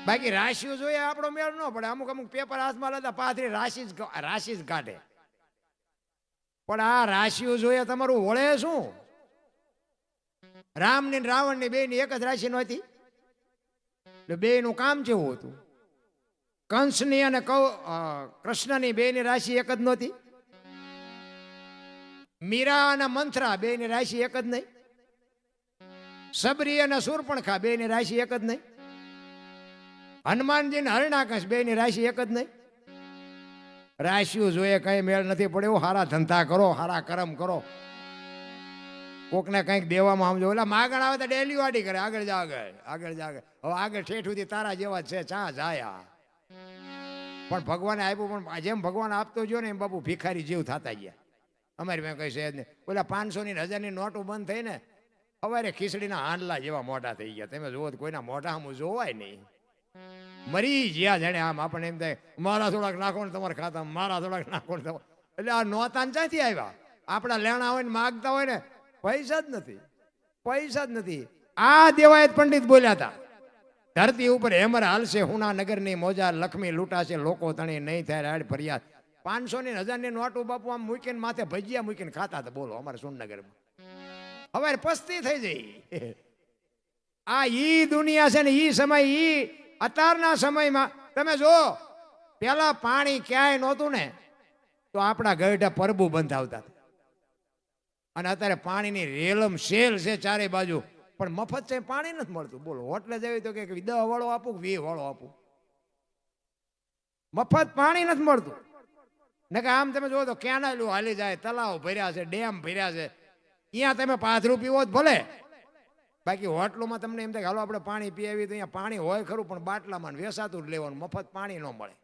બાકી રાશિઓ જોઈએ આપણો મેળ ન પડે. અમુક અમુક પેપર હાથમાં લેતા પાથરી રાશિ જ કાઢે. પણ આ રાશિઓ જોઈએ તમારું વળે શું? રામની રાવણની બેની એક જ રાશિ નહોતી, એટલે બેનું કામ કેવું હતું? કંસની અને કૃષ્ણની બેની રાશિ એક જ નહોતી. મીરા અને મંથરા બેની રાશિ એક જ નહીં. સબરી અને શૂર્પણખા બેની રાશિ એક જ નહીં. હનુમાનજી ને હરણાકશ બેની રાશિ એક જ નહીં. રાશિઓ જોઈએ કઈ મેળ નથી પડ્યો. હારા ધંધા કરો, હારા કરમ કરો, કોકને કંઈક દેવામાં સમજો. ઓલા માગણ આવે તો ડેલી વાડી કરે, આગળ જા આગળ જા આગળ. હવે આગળ ઠેઠ સુધી તારા જેવા છે, ચા જાયા. પણ ભગવાને આપ્યું, પણ જેમ ભગવાન આપતો ગયો ને એમ બાપુ ભિખારી જીવ થતા ગયા. અમારી મેં કઈ છે જ નહીં. ઓલા 500 ની 1000 ની નોટો બંધ થઈ ને સવારે ખીચડીના હાંડલા જેવા મોટા થઈ ગયા. તમે જુઓ કોઈના મોઢા આમ જોવાય નહીં, મરી જ્યાં જાણે. આમ આપણને એમ થાય મારા થોડાક નાખો ને તમારા ખાતામાં, મારા થોડાક નાખો ને તમારે. એટલે આ નોતાન ક્યાંથી આવ્યા? આપણા લેણા હોય ને માગતા હોય ને પૈસા જ નથી, પૈસા જ નથી. આ દેવાયત પંડિત બોલ્યા હતા, ધરતી ઉપર હેમર હાલશે, હુના નગરની મોજા લક્ષ્મી લૂંટાશે, લોકો તણી નહીં થાય રાડ ફરિયાદ. 500 ની 1000 ની નોટો બાપુ આમ મૂકીને માથે ભજીયા મૂકીને ખાતા હતા. બોલો અમારે સુરનગરમાં હવે પસ્તી થઈ જાય. આ ઈ દુનિયા છે ને ઈ સમય, ઈ અત્યારના સમયમાં તમે જો, પેલા પાણી ક્યાંય નહોતું ને તો આપણા ગઢા પરબુ બંધાવતા હતા. અને અત્યારે પાણીની રેલમ શેલ છે ચારે બાજુ, પણ મફત છે પાણી નથી મળતું. બોલો હોટલે જવી તો કે 10 વાળો આપું કે 20 વાળો આપું, મફત પાણી નથી મળતું. ને કે આમ તમે જોવો તો કેનાલું હાલી જાય, તલાવ ભર્યા છે, ડેમ ભર્યા છે. અહીંયા તમે 5 રૂપિયા જ ભલે, બાકી હોટલોમાં તમને એમ થાય હાલો આપણે પાણી પી આવી, તો અહીંયા પાણી હોય ખરું પણ બાટલામાં વેસાતું જ લેવાનું, મફત પાણી ન મળે.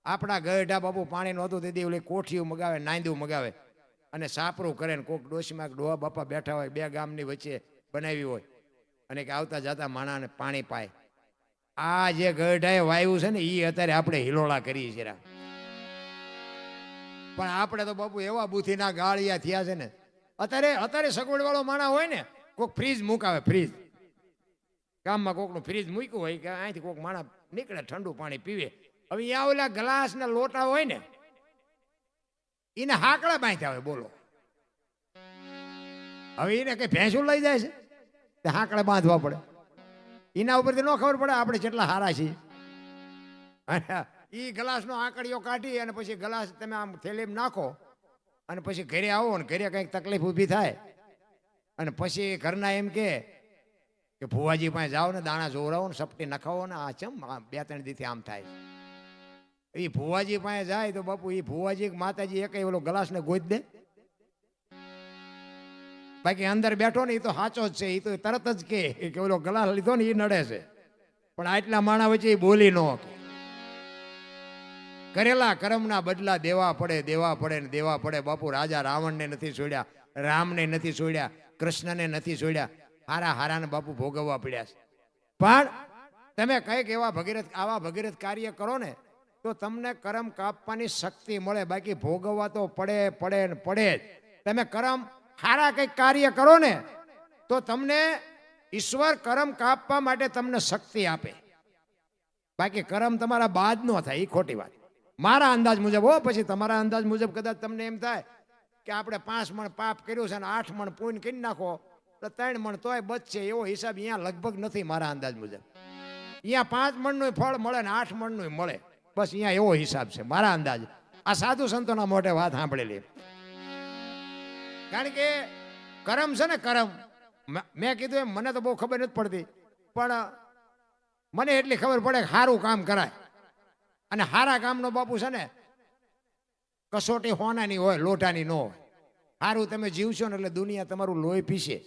આપણા ગઢા બાપુ પાણી નહોતું તેથી ઓલી કોઠીઓ મગાવે, નાંદું મગાવે અને સાપરું કરે ને કોક ડોશીમાં ડોહા બાપા બેઠા હોય, 2 ગામની વચ્ચે બનાવી હોય અને કે આવતા જતા માણાને પાણી પાય. આ જે ગઢાએ વાયુ છે ને એ અત્યારે આપણે હિલોળા કરીએ છીએ. પણ આપણે તો બાપુ એવા બુથીના ગાળિયા થયા છે ને. અત્યારે સગવડ વાળો માણા હોય ને, કોક ફ્રીજ મુકાવે, ફ્રીજ ગામમાં કોકનું ફ્રીજ મૂક્યું હોય કે અહીંથી કોક માણા નીકળે ઠંડુ પાણી પીવે. હવે અહીંયા ઓલા ગ્લાસ ને લોટા હોય ને એને હાકડા બાંધ્યા હોય. બોલો હવે એને કઈ ભેંસું લઈ જાય છે તે હાકડા બાંધવા પડે. એના ઉપરથી ન ખબર પડે આપણે કેટલા હારા છીએ. એ ગ્લાસનો આંકડીઓ કાઢી અને પછી ગ્લાસ તમે આમ થેલીમાં નાખો અને પછી ઘરે આવો ને ઘરે કંઈક તકલીફ ઊભી થાય અને પછી ઘરના એમ કે ભુવાજી પાસે જાઓ ને દાણા જોવરાવો ને સપટી નખાવો ને આ ચમ 2-3 દીથી આમ થાય. એ ભુવાજી પાસે જાય તો બાપુ એ ભુવાજી માતાજી એક ઓલો ગ્લાસ ને ગોઈ દે. બાકી અંદર બેઠો ને એ તો સાચો જ છે, એ તો તરત જ કે ઓલો ગ્લાસ લીધો ને એ નડે છે. પણ આટલા માણા વચ્ચે એ બોલી ન કે કરેલા કર્મના બદલા દેવા પડે ને દેવા પડે. બાપુ રાજા રાવણને નથી છોડ્યા, રામને નથી છોડ્યા, કૃષ્ણને નથી છોડ્યા, હારાને બાપુ ભોગવવા પડ્યા છે. પણ તમે કંઈક આવા ભગીરથ કાર્ય કરો ને તો તમને કર્મ કાપવાની શક્તિ મળે. બાકી ભોગવવા તો પડે ને પડે જ. તમે કર્મ હારા કંઈક કાર્ય કરો ને તો તમને ઈશ્વર કર્મ કાપવા માટે તમને શક્તિ આપે. બાકી કર્મ તમારા બાદ ન થાય, એ ખોટી વાત મારા અંદાજ મુજબ. હો પછી તમારા અંદાજ મુજબ કદાચ તમને એમ થાય કે આપણે 5 મણ પાપ કર્યું છે અને 8 મણ પુણ્ય કરી નાખો તો 3 મણ તોય બચશે, એવો હિસાબ અહીંયા લગભગ નથી મારા અંદાજ મુજબ. અહીંયા 5 મણનું ફળ મળે ને 8 મણનું મળે, બસ અહીંયા એવો હિસાબ છે મારા અંદાજ. આ સાધુ સંતોના મોઢે વાત સાંભળેલી. કારણ કે કરમ છે ને કરમ, મેં કીધું એમ મને તો બહુ ખબર નથી પડતી, પણ મને એટલી ખબર પડે કે સારું કામ કરાય. અને હારા કામનો બાપુ છે ને કસોટી હોનાની હોય, લોટાની ન હોય. સારું તમે જીવશો ને એટલે દુનિયા તમારું લોહી પીશે.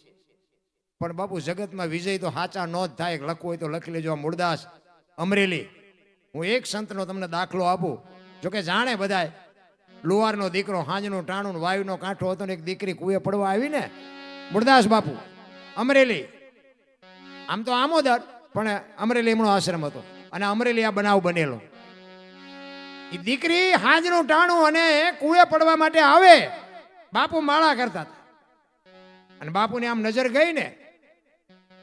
પણ બાપુ જગતમાં વિજય તો સાચા ન જ થાય. લખવું હોય તો લખી લેજો. મૂળદાસ અમરેલી, હું એક સંતનો તમને દાખલો આપું. જોકે જાણે બધાય, લુવારનો દીકરો, હાંજનું ટાણું વાયુનો કાંઠો હતો ને એક દીકરી કુએ પડવા આવી ને. મૂળદાસ બાપુ અમરેલી, આમ તો આમોદર પણ અમરેલી એમનો આશ્રમ હતો અને અમરેલી આ બનાવ બનેલો. એ દીકરી હાંજનું ટાણું અને કુએ પડવા માટે આવે, બાપુ માળા કરતા હતા અને બાપુને આમ નજર ગઈ ને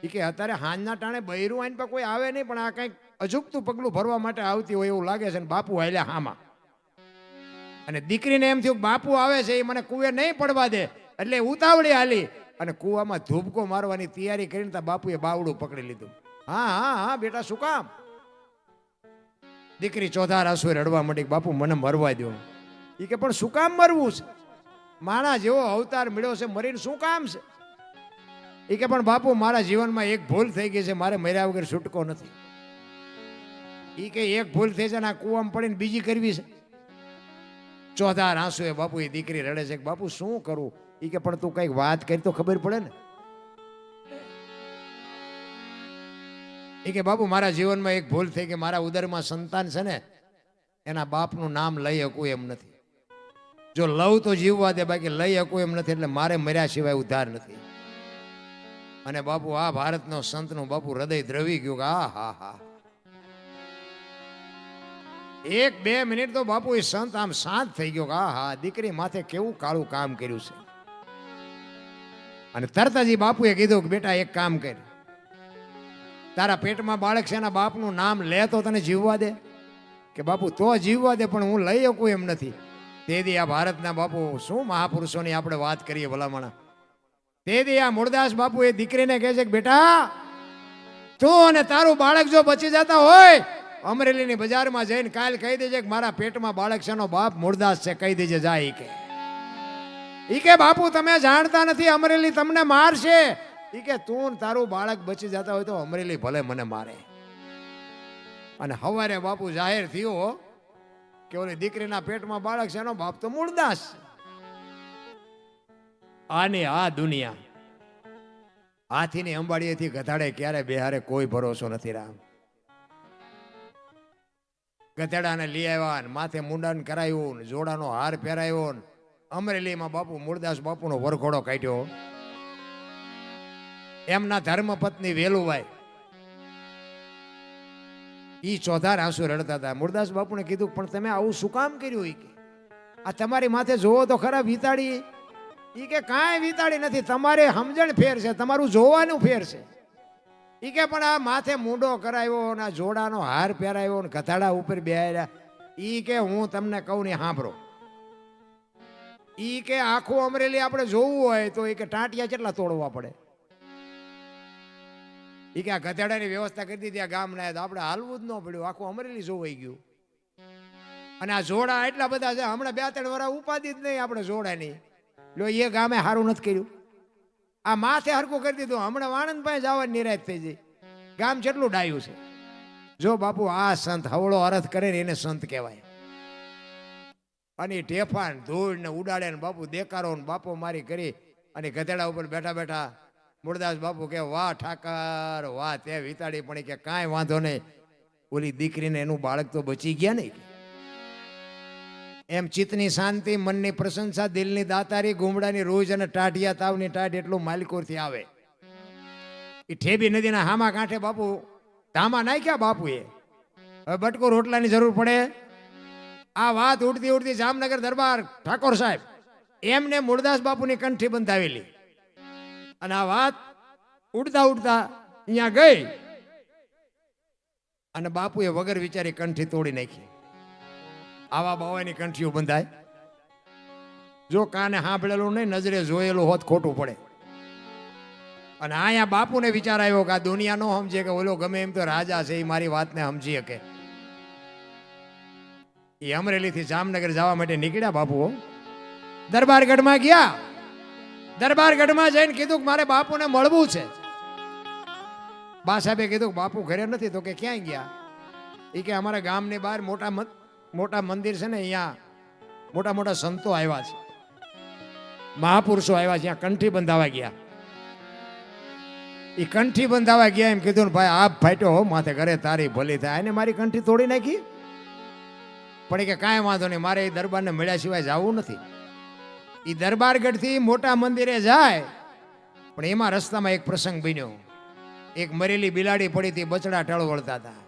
એ કે અત્યારે હાંજના ટાણે બૈરું આઈને પર કોઈ આવે નહીં, પણ આ કંઈક અજુકતું પગલું ભરવા માટે આવતી હોય એવું લાગે છે, અને બાપુ હાલ્યા હામાં. અને દીકરીને એમ થયું બાપુ આવે છે, એ મને કુએ નહીં પડવા દે, એટલે ઉતાવળી હાલી અને કુવામાં ધૂબકો મારવાની તૈયારી કરીને તા બાપુએ બાવડું પકડી લીધું. હા હા હા બેટા, શું કામ? દીકરી ચોથા આંસુએ રડવા માંડી, બાપુ મને મરવા દો. એ કે પણ શું કામ મરવું છે? માણા જેવો અવતાર મળ્યો છે, મરીને શું કામ છે? એ કે પણ બાપુ મારા જીવનમાં એક ભૂલ થઈ ગઈ છે, મારે મર્યા વગર છૂટકો નથી. એ કે એક ભૂલ થઈ છે ને આ કુવામાં પડીને બીજી કરવી છે. ચોથા આંસુએ બાપુ એ દીકરી રડે છે કે બાપુ શું કરું? એ કે પણ તું કઈક વાત કરી તો ખબર પડે ને. એ કે બાપુ મારા જીવનમાં એક ભૂલ થઈ કે મારા ઉદરમાં સંતાન છે ને, એના બાપનું નામ લઈ શકું એમ નથી. જો લવ તો જીવવા દે, બાકી લઈ શકું એમ નથી, એટલે મારે મર્યા સિવાય ઉદ્ધાર નથી. અને બાપુ આ ભારતનો સંતનું બાપુ હૃદય દ્રવી ગયું કે આ હા હા. 1-2 મિનિટ તો બાપુ એ સંત આમ શાંત થઈ ગયો કે આ હા દીકરી માથે કેવું કાળું કામ કર્યું છે. અને તરત જ બાપુએ કીધું કે બેટા એક કામ કર, તારા પેટમાં બાળક છે એના બાપનું નામ લે તો તને જીવવા દે? કે બાપુ તો જીવવા દે, પણ હું લઈ શકું એમ નથી. તેથી આ ભારતના બાપુ શું મહાપુરુષોની આપણે વાત કરીએ ભલામણા. તેથી આ મૂળદાસ બાપુ એ દીકરીને કહે છે કે બેટા તું અને તારું બાળક જો બચી જતા હોય, અમરેલીની બજારમાં જઈને કાલ કહી દેજે કે મારા પેટમાં બાળક છે, એનો બાપ મૂળદાસ છે, કહી દેજે જાય. ઈ કે બાપુ તમે જાણતા નથી, અમરેલી તમને મારશે. ઈ કે તું તારું બાળક બચી જતા હોય તો અમરેલી ભલે મને મારે. અને હવારે બાપુ જાહેર થયો કે ઓલી દીકરીના પેટમાં બાળક છે, એનો બાપ તો મૂળદાસ છે. આની આ દુનિયા હાથીની અંબાડીએથી ગધાડે ક્યારે બેહારે કોઈ ભરોસો નથી. રામ ગધેડાને લઈ આવ્યા, માથે મુંડન કરાયું, જોડાનો હાર પહેરાયો. અમરેલીમાં બાપુ મૂળદાસ બાપુનો વરઘોડો કાઢ્યો. એમના ધર્મપત્ની વેલુભાઈ ઈ ચોથા આંસુ રડતા હતા. મૂળદાસ બાપુને કીધું પણ તમે આવું શું કામ કર્યું? ઈ કે આ તમારી માથે જોવો તો ખરા વિતાડી. ઈ કે કાંઈ વિતાડી નથી, તમારે સમજણ ફેર છે, તમારું જોવાનું ફેર છે. ઈ કે પણ આ માથે મૂંડો કરાવ્યો, ના જોડાનો હાર પહેરાયો, ને ગધાડા ઉપર બેહાર્યા. ઈ કે હું તમને કહું ને સાંભળો. ઈ કે આખું અમરેલી આપણે જોવું હોય તો ઈ કે ટાંટિયા કેટલા તોડવા પડે. ઈ કે આ ગધેડાની વ્યવસ્થા કરી દીધી આ ગામ ના, આપણે હાલવું જ ન પડ્યું, આખું અમરેલી જોવાઈ ગયું. અને આ જોડા એટલા બધા છે, હમણાં 2-3 વર્ષ ઉપાધિ જ નહીં આપણે જોડાની. લો એ ગામે સારું નથી કર્યું, આ માથે હરકું કરી દીધું, હમણાં વાણંદ પાસે જવાની નિરાશ થઈ જાય. ગામ કેટલું ડાયું છે. જો બાપુ આ સંત હવળો અરથ કરે ને એને સંત કહેવાય. અને ઢેફાન ધૂળ ને ઉડાડે ને બાપુ દેકારો ને બાપો મારી કરી અને ગધેડા ઉપર બેઠા બેઠા મૂળદાસ બાપુ કે વાહ ઠાકર વાહ તે વિતાડી, પણ કે કાંઈ વાંધો નહીં, ઓલી દીકરીને એનું બાળક તો બચી ગયા નહીં. એમ ચિત્તની શાંતિ, મનની પ્રશંસા, દિલની દાતારી, ગુમડાની રોજ અને ટાઢિયા તાવની ટાઢ એટલું માલિકોરથી આવે. એ ઠેબી નદીના હામા કાંઠે બાપુ ધામા નાખ્યા બાપુએ. હવે બટકો રોટલાની જરૂર પડે. આ વાત ઉડતી ઉડતી જામનગર દરબાર ઠાકોર સાહેબ એમને મૂળદાસ બાપુની કંઠી બંધાવેલી. અને આ વાત ઉડતા ઉડતા અહીંયા ગઈ અને બાપુએ વગર વિચારી કંઠી તોડી નાખી. આવા બાવાની કંઠીઓ બંધાય? જો કાને સાંભળેલું નહીં, નજરે જોયેલું હોત ખોટું પડે. અને અહીંયા બાપુને વિચાર આવ્યો કે આ દુનિયા નો સમજે કે ઓલો ગમે એમ તો રાજા છે, એ મારી વાતને સમજી શકે. એ અમરેલીથી જામનગર જવા માટે નીકળ્યા બાપુ. દરબારગઢમાં ગયા. દરબારગઢમાં જઈને કીધું કે મારે બાપુને મળવું છે. બા સાહેબે કીધું બાપુ ઘરે નથી. તો કે ક્યાંય ગયા? એ કે અમારા ગામની બહાર મોટા મંદિર છે ને, અહીંયા મોટા મોટા સંતો આવ્યા છે, મહાપુરુષો આવ્યા છે, ત્યાં કંઠી બંધાવા ગયા. એ કંઠી બંધાવા ગયા એમ કીધું ને ભાઈ આપ ફાટ્યો હો માથે, ઘરે તારી ભલી થાય. એને મારી કંઠી તોડી નાખી. પણ કે કાંઈ વાંધો નહીં, મારે એ દરબારને મળ્યા સિવાય જવું નથી. એ દરબારગઢથી મોટા મંદિરે જાય, પણ એમાં રસ્તામાં એક પ્રસંગ બન્યો. એક મરેલી બિલાડી પડી હતી, બચડા ટાળો વળતા હતા.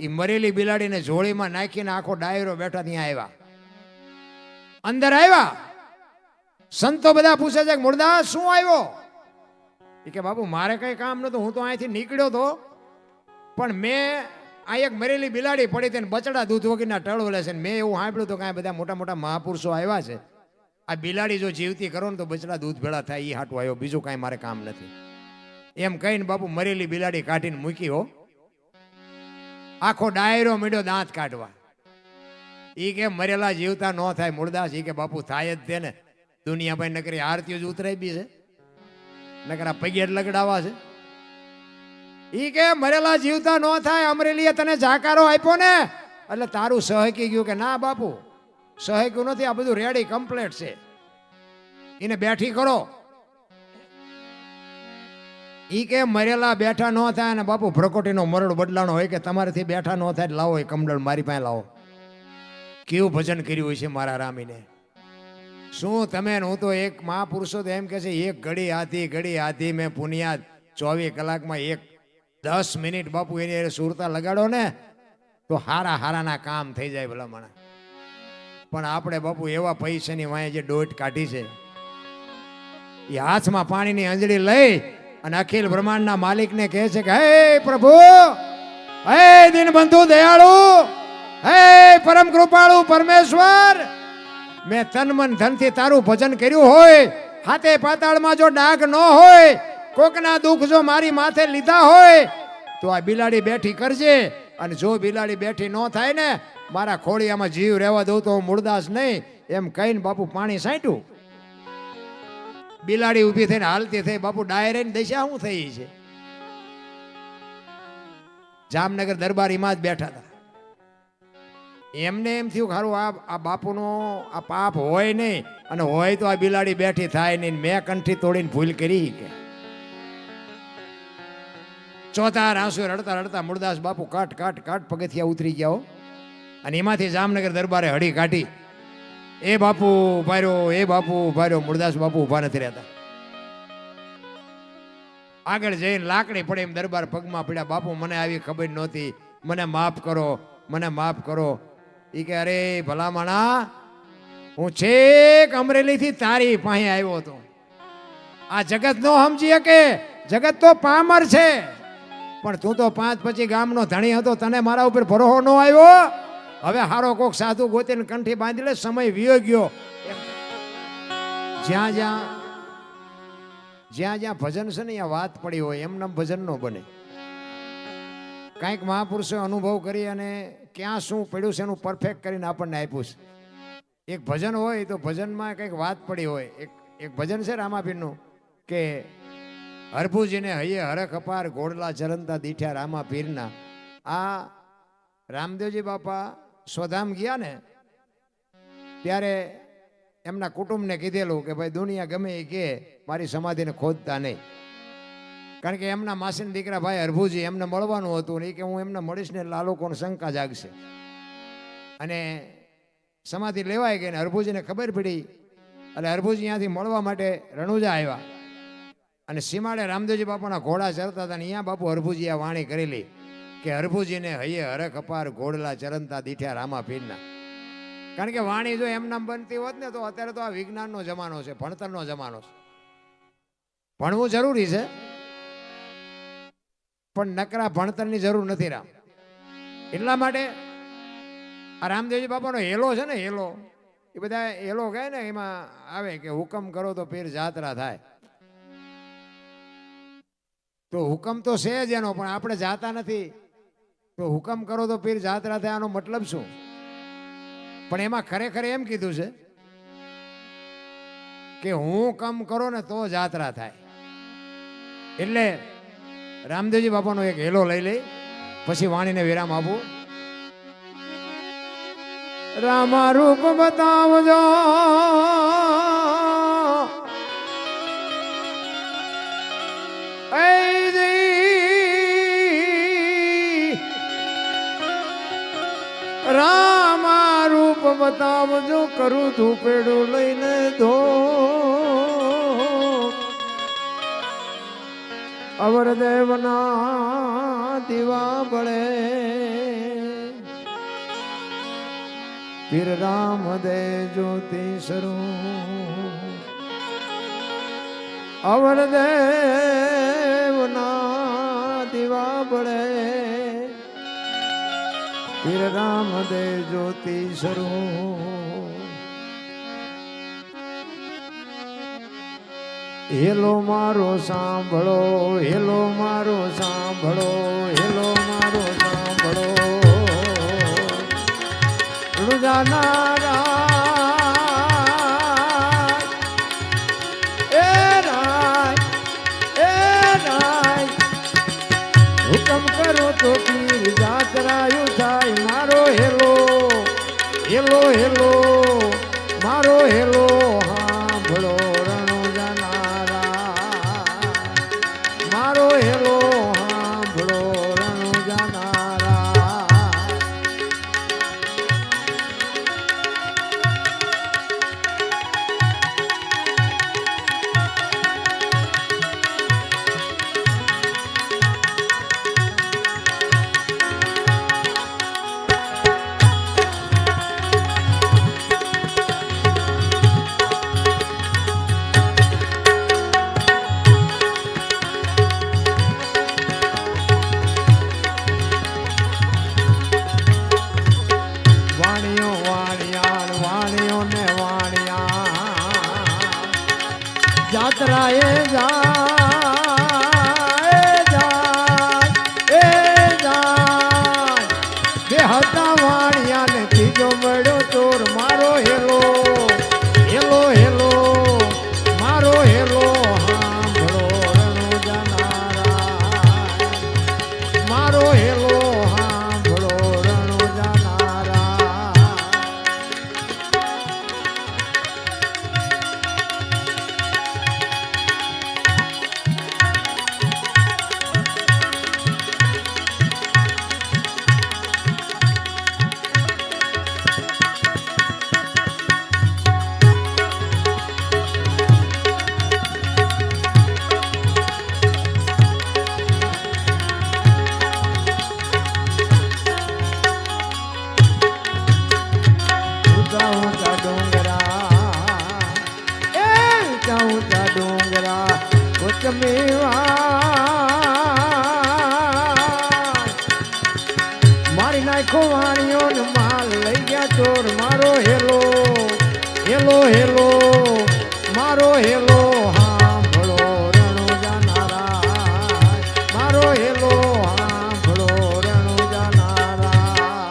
એ મરેલી બિલાડીને જોળીમાં નાખીને આખો ડાયરો બેઠા ત્યાં આવ્યા. અંદર આવ્યા, સંતો બધા પૂછે છે કે મૂળદાસ શું આવ્યો? એ કે બાપુ મારે કઈ કામ નતું, હું તો અહીંથી નીકળ્યો હતો, પણ મેં આ એક મરેલી બિલાડી પડી તેને બચડા દૂધ વગરના ટળ વળે છે. મેં એવું સાંભળ્યું તો કાંઈ બધા મોટા મોટા મહાપુરુષો આવ્યા છે, આ બિલાડી જો જીવતી કરો ને તો બચડા દૂધ ભેળા થાય એ હાટું આવ્યો, બીજું કાંઈ મારે કામ નથી. એમ કહીને બાપુ મરેલી બિલાડી કાઢીને મૂકી હો. આખો ડાયરો મીડ્યો દાંત કાઢવા. ઈ કે મરેલા જીવતા ન થાય મૂળદાસ, ઈ કે બાપુ થાય જ તે ને. દુનિયા ભાઈ નકરી આરતીઓ જ ઉતરાઈ બી છે, નકરા પગે લગડાવા છે. ઈ કે મરેલા જીવતા ન થાય, અમરેલીએ તને જાકારો આપ્યો ને એટલે તારું સહકી ગયું. કે ના બાપુ સહક્યું નથી, આ બધું રેડી કમ્પ્લીટ છે, એને બેઠી કરો. ઈ કે મરેલા બેઠા ન થાય ને બાપુ ભ્રકોટીનો મરડ બદલાણો હોય કે તમારાથી બેઠા ન થાય લાવો એ કમડળ મારી પાસે લાવો. કેવું ભજન કર્યું હોય છે મારા રામીને. શું તમે હું તો એક મહાપુરુષો તો એમ કે છે એક ઘડી આધી મેં પુનિયાદ 24 કલાકમાં 10 મિનિટ બાપુ એની સુરતા લગાડો ને તો હારાના કામ થઈ જાય ભલા માણા. પણ આપણે બાપુ એવા પૈસાની વાંહે જે દોટ કાઢી છે એ હાથમાં પાણીની અંજળી લઈ અને અખિલ બ્રહ્માંડના માલિકને કહે છે કે હે પ્રભુ, હે દીનબંધુ દયાળુ, હે પરમ કૃપાળુ પરમેશ્વર, મેં તન મન ધનથી તારું ભજન કર્યું હોય, હાથે પાતાળમાં જો ડાઘ ન હોય, કોકના દુઃખ જો મારી માથે લીધા હોય તો આ બિલાડી બેઠી કરજે. અને જો બિલાડી બેઠી ન થાય ને મારા ખોડિયામાં જીવ રહેવા દઉં તો હું મૂળદાસ નહીં. એમ કહીને બાપુ પાણી સાંટ્યું. બિલાડી ઊભી થઈને હાલતી થઈ. બાપુ ડાયરેક્ટ દશા શું થઈ છે? જામનગર દરબારીમાં જ બેઠા હતા. એમને એમ થયું ખારું આ બાપુનો આ પાપ હોય નહીં, અને હોય તો આ બિલાડી બેઠી થાય નહીં. મેં કંઠી તોડીને ભૂલ કરી કે ચોથા આંસુ રડતા રડતા મૂળદાસ બાપુ કાટ પગથિયા ઉતરી ગયા. અને એમાંથી જામનગર દરબારે હળી કાઢી. એ બાપુ ઉભાર્યો. મૂળદાસ બાપુ ઉભા નથી રહેતા. આગળ જઈને લાકડી પડે એમ દરબાર પગમાં પડ્યા. બાપુ મને આવી ખબર નહોતી, મને માફ કરો. ઈ કે અરે ભલા માણા, હું છેક અમરેલીથી તારી પાસે આવ્યો હતો. આ જગત નો સમજી શકે, જગત તો પામર છે, પણ તું તો 5 પછી ગામનો ધણી હતો, તને મારા ઉપર ભરોસો ન આવ્યો. હવે હારો કોક સાધુ ગોતીને કંઠી બાંધી લે, સમય વિયો ગયો. જ્યાં જ્યાં ભજન છે ને ત્યાં વાત પડી હોય, એમને ભજન નો બને. કાંઈક મહાપુરુષો અનુભવ કરી અને ક્યાં શું પડ્યું છે એનું પરફેક્ટ કરીને આપણને આપ્યું છે. એક ભજન હોય તો ભજનમાં કંઈક વાત પડી હોય. એક ભજન છે રામાપીરનું કે હરભુજીને હૈયે હરખ અપાર ઘોડલા ચરંતા દીઠ્યા રામા પીરના. આ રામદેવજી બાપા સ્વધામ ગયા ને ત્યારે એમના કુટુંબને કીધેલું કે ભાઈ દુનિયા ગમે એ કે મારી સમાધિને ખોદતા નહીં. કારણ કે એમના માસીના દીકરા ભાઈ હરભુજી એમને મળવાનું હતું ને કે હું એમને મળીશ ને એટલે આ લોકોને શંકા જાગશે. અને સમાધિ લેવાઈ ગઈ ને હરભુજીને ખબર પડી એટલે હરભુજી ત્યાંથી મળવા માટે રણુજા આવ્યા. અને સીમાડે રામદેવજી બાપાના ઘોડા ચરતા હતા ને અહીંયા બાપુ હરભુજી આ વાણી કરેલી કે હરભુજીને હૈયે હરખ અપાર ઘોડલા ચરંતા દીઠ્યા રામા પીરના. કારણ કે વાણી જો એમનામ બનતી હોત ને તો અત્યારે તો આ વિજ્ઞાનનો જમાનો છે, ભણતરનો જમાનો છે. ભણવું જરૂરી છે પણ નકરા ભણતરની જરૂર નથી રામ. એટલા માટે આ રામદેવજી બાપાનો હેલો છે ને, હેલો એ બધા હેલો કહે ને એમાં આવે કે હુકમ કરો તો પીર જાત્રા થાય. તો હુકમ તો છે જ એનો, પણ આપણે જાતા નથી. તો હુકમ કરો તો પીર જાત્રા થાય આનો મતલબ શું? પણ એમાં ખરેખર એમ કીધું છે કે હું કમ કરો ને તો જાત્રા થાય. એટલે રામદેવજી બાપાનો એક હેલો લઈ લઈ પછી વાણીને વિરામ આપું. રામા રૂપ બતાવજો રામા રૂપ બતાવજો, કરું ધૂપેડું લઈને ધો અવરદેવના દીવા બળે પીર રામ દે જ્યોતિ શરૂ અવરદેવના દીવા બળે પીર રામદેવ જ્યોતિ સ્વરૂપ હેલો મારો સાંભળો, હેલો મારો સાંભળો, હેલો મારો સાંભળો રુજાના હુકમ કરો તો પીર જાતરાયું થાય મારો હેલો, હેલો હેલો મારો હેલો હાંભળો રણો જાનારા, મારો હેલો હાંભળો રણો જાનારા. જાત્રાએ બે હતા વાણિયા ને ત્રીજો મળ્યો ચોર મારો હેલો, હેલો હેલો મારો હેલો હાંભળો રણો જાનારા, મારો હેલો હાંભળો રણો જાનારા. મારી નાખો વાણીઓ ને માલ લઈ ગયા ચોર મારો હેલો, હેલો હેલો મારો હેલો હાંભળો રણો જાનારા, મારો હેલો હાંભળો રણો જાનારા.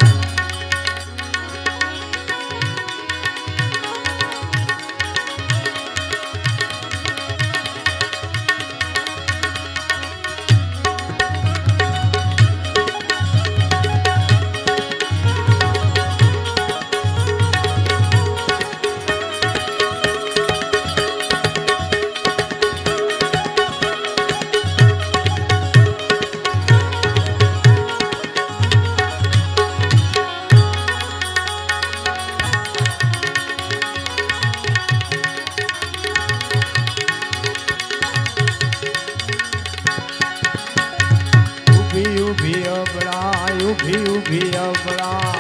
ઊભી ઊભી અબળા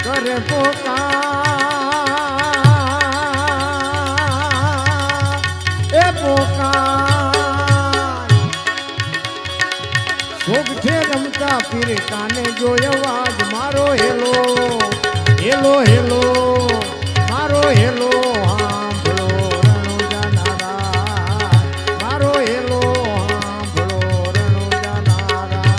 કરે પોકાર, એ પોકાર શોભે રમતા પીર કાને જોય અવાજ મારો હેલો, હેલો હેલો મારો હેલો હાંભળો રણો જાનારા, મારો હેલો હાંભળો રણો જાનારા.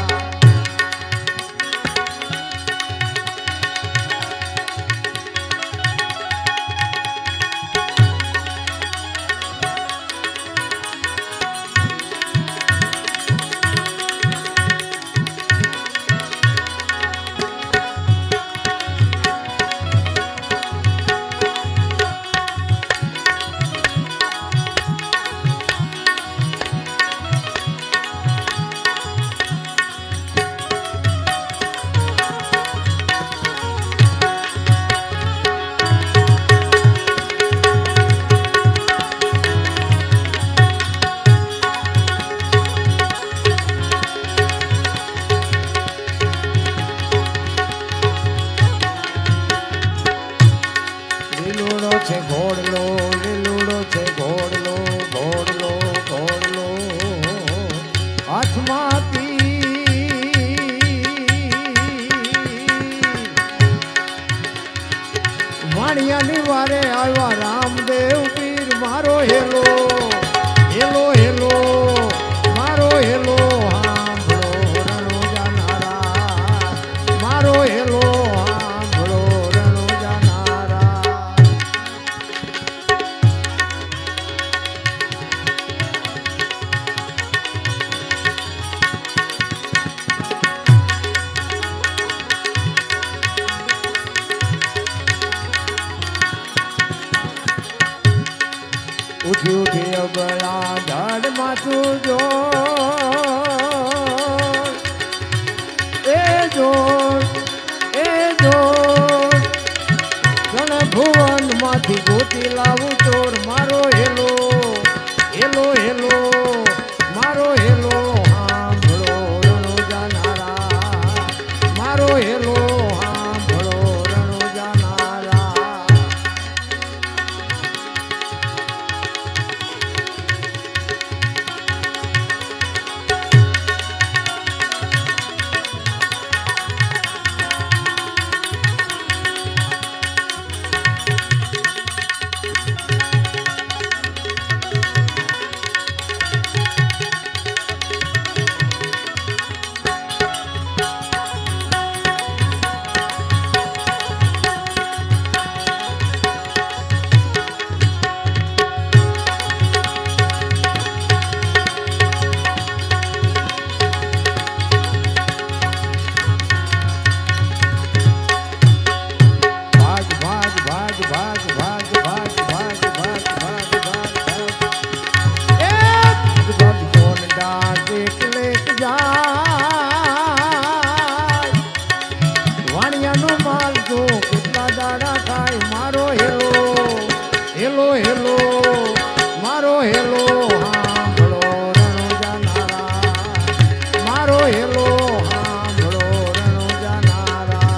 વાણિયાની વારે આવ્યા રામદેવ પીર મારો હેલો હેલો હેલો મારો હેલો હાંભળો રણુજા નારા મારો હેલો હાંભળો રણુજા નારા ઉઠી ઉઠી અબળા ઝાડ માથું જો એ જોડ જણ ભુવન માંથી ગોતી લાવું ચોર મારો હેલો હેલો હેલો મારો હેલો હાંભળો રણુજા નારા મારો હેલો હાંભળો રણુજા નારા હેલો હેલો મારો હેલો હાંભળો રણુજા નારા મારો હેલો હાંભળો રણુજા નારા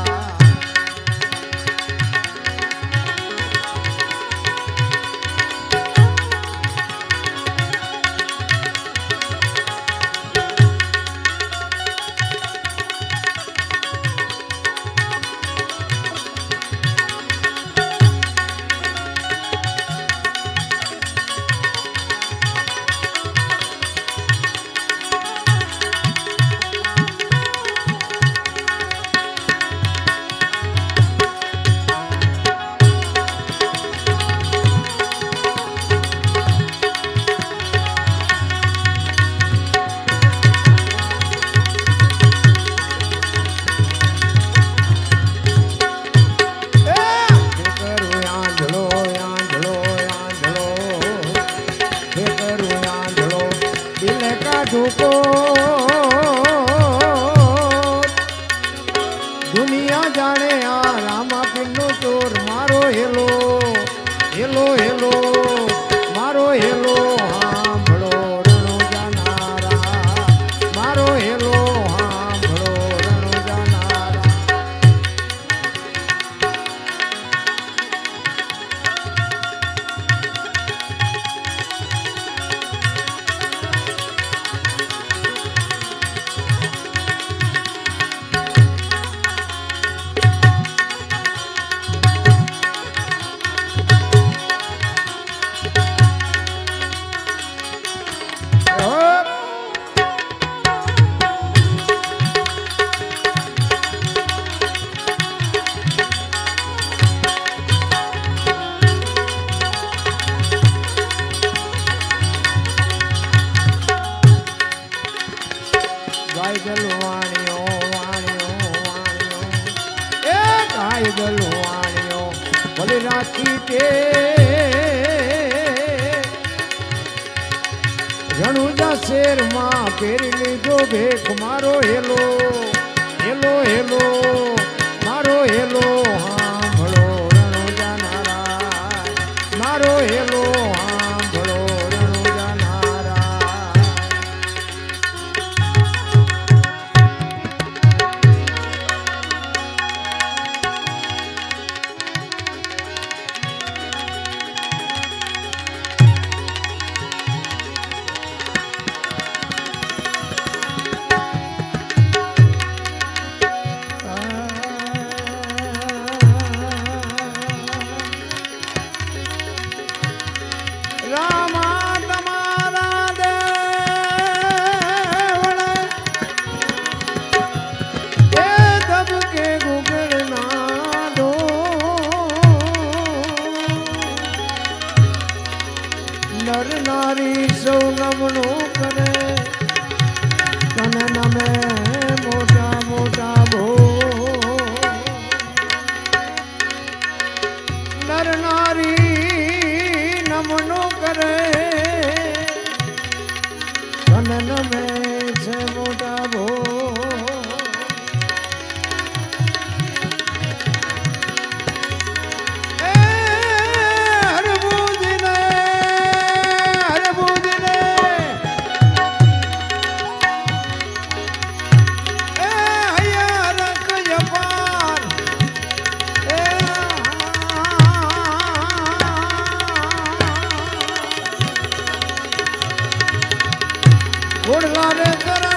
ઢોકો દુનિયા જાણે આ રામાપીરનો ચોર મારો હેલો હેલો હેલો મારો હેલો હાંભળો રણુજા નારા મારો હેલો હાંભળો રણુજા નારા ભલે રાખી તે રણુજા શેરમાં પહેરી લીધો ભેખ મારો હેલો હેલો હેલો મારો હેલો હાંભળો રણુજા નારા મારો હેલો હાંભળો રણુજા નારા ઘોડલા રે કર